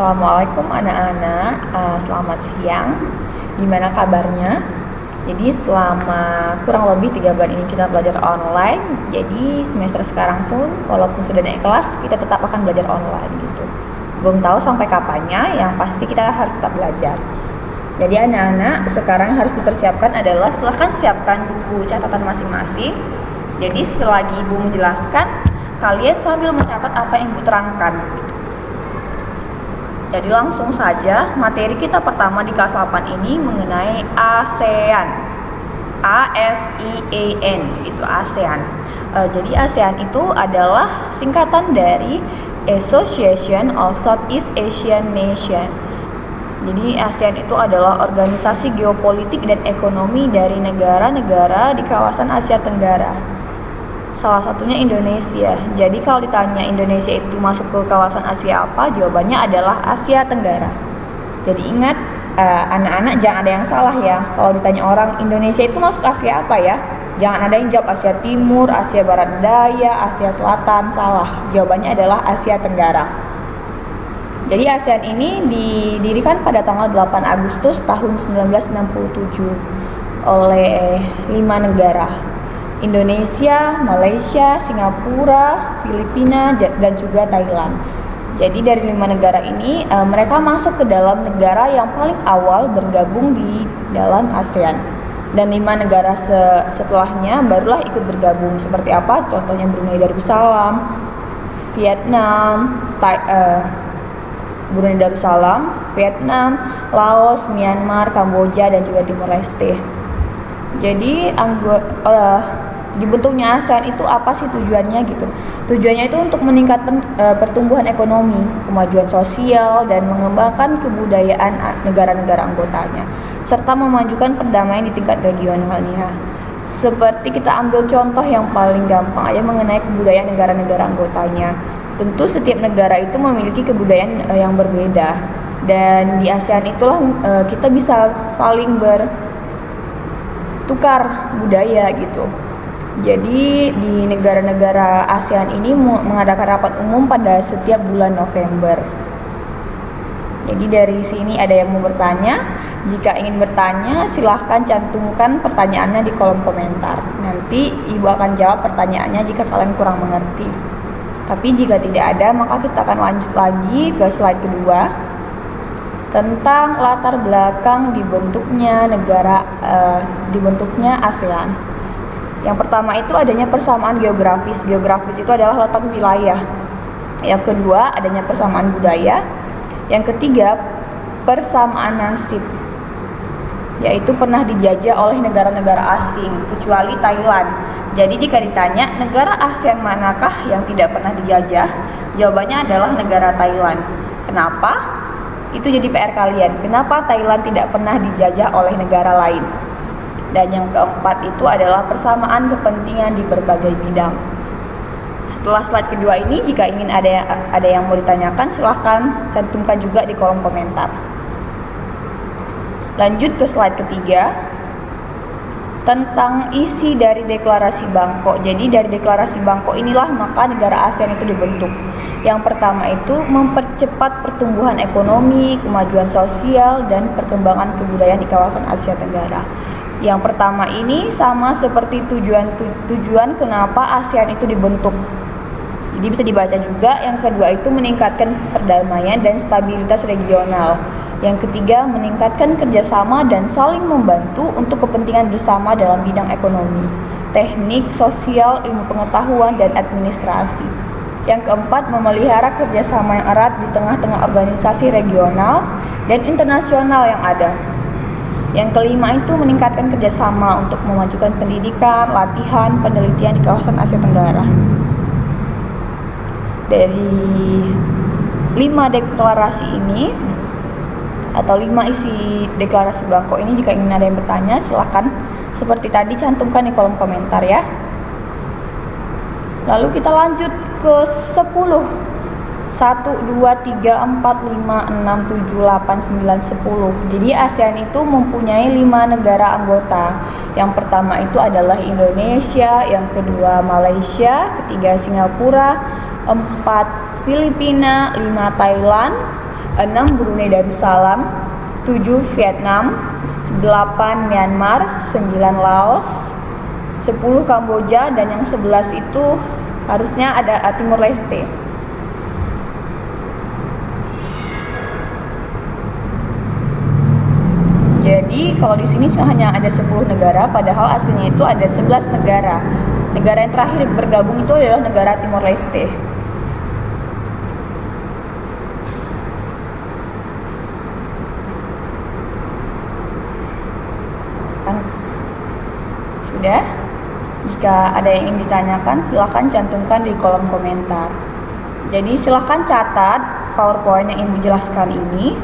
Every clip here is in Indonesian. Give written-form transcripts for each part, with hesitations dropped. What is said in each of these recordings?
Assalamualaikum anak-anak, selamat siang. Gimana kabarnya? Jadi selama kurang lebih 3 bulan ini kita belajar online. Jadi semester sekarang pun walaupun sudah naik kelas, kita tetap akan belajar online gitu. Belum tahu sampai kapannya, yang pasti kita harus tetap belajar. Jadi anak-anak, sekarang harus dipersiapkan adalah silahkan siapkan buku catatan masing-masing. Jadi selagi Ibu menjelaskan, kalian sambil mencatat apa yang Ibu terangkan. Jadi langsung saja, materi kita pertama di kelas 8 ini mengenai ASEAN. ASEAN, itu ASEAN. Jadi ASEAN itu adalah singkatan dari Association of Southeast Asian Nation. Jadi ASEAN itu adalah organisasi geopolitik dan ekonomi dari negara-negara di kawasan Asia Tenggara. Salah satunya Indonesia. Jadi kalau ditanya Indonesia itu masuk ke kawasan Asia apa, jawabannya adalah Asia Tenggara. Jadi ingat anak-anak, jangan ada yang salah ya. Kalau ditanya orang Indonesia itu masuk Asia apa ya, jangan ada yang jawab Asia Timur, Asia Barat Daya, Asia Selatan. Salah. Jawabannya adalah Asia Tenggara. Jadi ASEAN ini didirikan pada tanggal 8 Agustus tahun 1967 oleh 5 negara. Indonesia, Malaysia, Singapura, Filipina, dan juga Thailand. Jadi dari 5 negara ini mereka masuk ke dalam negara yang paling awal bergabung di dalam ASEAN. Dan 5 negara setelahnya barulah ikut bergabung. Seperti apa? Contohnya Brunei Darussalam, Vietnam, Brunei Darussalam, Vietnam, Laos, Myanmar, Kamboja, dan juga Timor Leste. Jadi dibentuknya ASEAN itu apa sih tujuannya gitu? Tujuannya itu untuk meningkatkan pertumbuhan ekonomi, kemajuan sosial, dan mengembangkan kebudayaan negara-negara anggotanya, serta memajukan perdamaian di tingkat regional nih ya. Seperti kita ambil contoh yang paling gampang aja mengenai kebudayaan negara-negara anggotanya. Tentu setiap negara itu memiliki kebudayaan yang berbeda, dan di ASEAN itulah kita bisa saling bertukar budaya gitu. Jadi di negara-negara ASEAN ini mengadakan rapat umum pada setiap bulan November. Jadi dari sini ada yang mau bertanya? Jika ingin bertanya, silahkan cantumkan pertanyaannya di kolom komentar. Nanti Ibu akan jawab pertanyaannya jika kalian kurang mengerti. Tapi jika tidak ada, maka kita akan lanjut lagi ke slide kedua tentang latar belakang dibentuknya ASEAN. Yang pertama itu adanya persamaan geografis. Geografis itu adalah letak wilayah. Yang kedua adanya persamaan budaya. Yang ketiga persamaan nasib, yaitu pernah dijajah oleh negara-negara asing kecuali Thailand. Jadi jika ditanya negara ASEAN manakah yang tidak pernah dijajah, jawabannya adalah negara Thailand. Kenapa? Itu jadi PR kalian. Kenapa Thailand tidak pernah dijajah oleh negara lain? Dan yang keempat itu adalah persamaan kepentingan di berbagai bidang. Setelah slide kedua ini, jika ingin ada yang mau ditanyakan, silahkan cantumkan juga di kolom komentar. Lanjut ke slide ketiga tentang isi dari deklarasi Bangkok. Jadi dari deklarasi Bangkok inilah maka negara ASEAN itu dibentuk. Yang pertama itu mempercepat pertumbuhan ekonomi, kemajuan sosial, dan perkembangan kebudayaan di kawasan Asia Tenggara. Yang pertama ini sama seperti tujuan kenapa ASEAN itu dibentuk. Jadi bisa dibaca juga. Yang kedua itu meningkatkan perdamaian dan stabilitas regional. Yang ketiga meningkatkan kerjasama dan saling membantu untuk kepentingan bersama dalam bidang ekonomi, teknik, sosial, ilmu pengetahuan, dan administrasi. Yang keempat memelihara kerjasama yang erat di tengah-tengah organisasi regional dan internasional yang ada. Yang kelima itu meningkatkan kerjasama untuk memajukan pendidikan, latihan, penelitian di kawasan Asia Tenggara. Dari 5 deklarasi ini atau 5 isi deklarasi Bangkok ini, jika ingin ada yang bertanya, silahkan seperti tadi cantumkan di kolom komentar ya. Lalu kita lanjut ke 10. 1, 2, 3, 4, 5, 6, 7, 8, 9, 10. Jadi ASEAN itu mempunyai 5 negara anggota. Yang pertama itu adalah Indonesia, yang kedua Malaysia, ketiga Singapura, 4 Filipina, 5 Thailand, 6 Brunei Darussalam, 7 Vietnam, 8 Myanmar, 9 Laos, 10 Kamboja, dan yang 11 itu harusnya ada Timor Leste. Jadi kalau di sini hanya ada 10 negara, padahal aslinya itu ada 11 negara. Negara yang terakhir bergabung itu adalah negara Timor Leste. Sudah? Jika ada yang ingin ditanyakan, silahkan cantumkan di kolom komentar. Jadi silahkan catat PowerPoint yang Ibu jelaskan ini.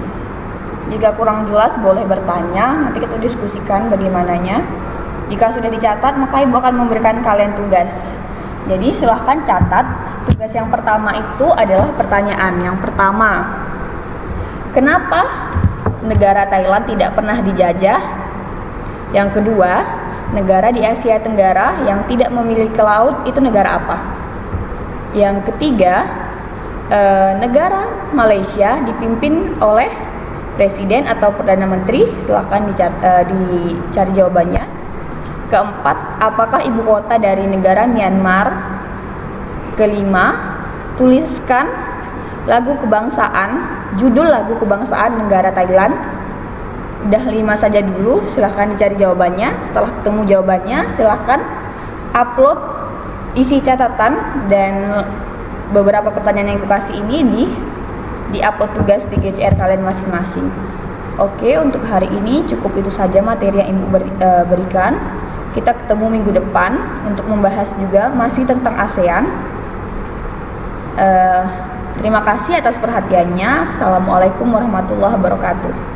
Jika kurang jelas boleh bertanya, nanti kita diskusikan bagaimananya. Jika sudah dicatat, maka Ibu akan memberikan kalian tugas. Jadi silahkan catat. Tugas yang pertama itu adalah pertanyaan. Yang pertama, kenapa negara Thailand tidak pernah dijajah? Yang kedua, negara di Asia Tenggara yang tidak memiliki laut itu negara apa? Yang ketiga, negara Malaysia dipimpin oleh presiden atau perdana menteri. Silahkan dicari jawabannya. Keempat, apakah ibu kota dari negara Myanmar? Kelima, tuliskan lagu kebangsaan, judul lagu kebangsaan negara Thailand. Udah 5 saja dulu, silahkan dicari jawabannya. Setelah ketemu jawabannya, silahkan upload isi catatan dan beberapa pertanyaan yang aku kasih ini di upload tugas di GCR kalian masing-masing. Oke, untuk hari ini cukup itu saja materi yang Ibu berikan. Kita ketemu minggu depan untuk membahas juga masih tentang ASEAN. Terima kasih atas perhatiannya. Assalamualaikum warahmatullahi wabarakatuh.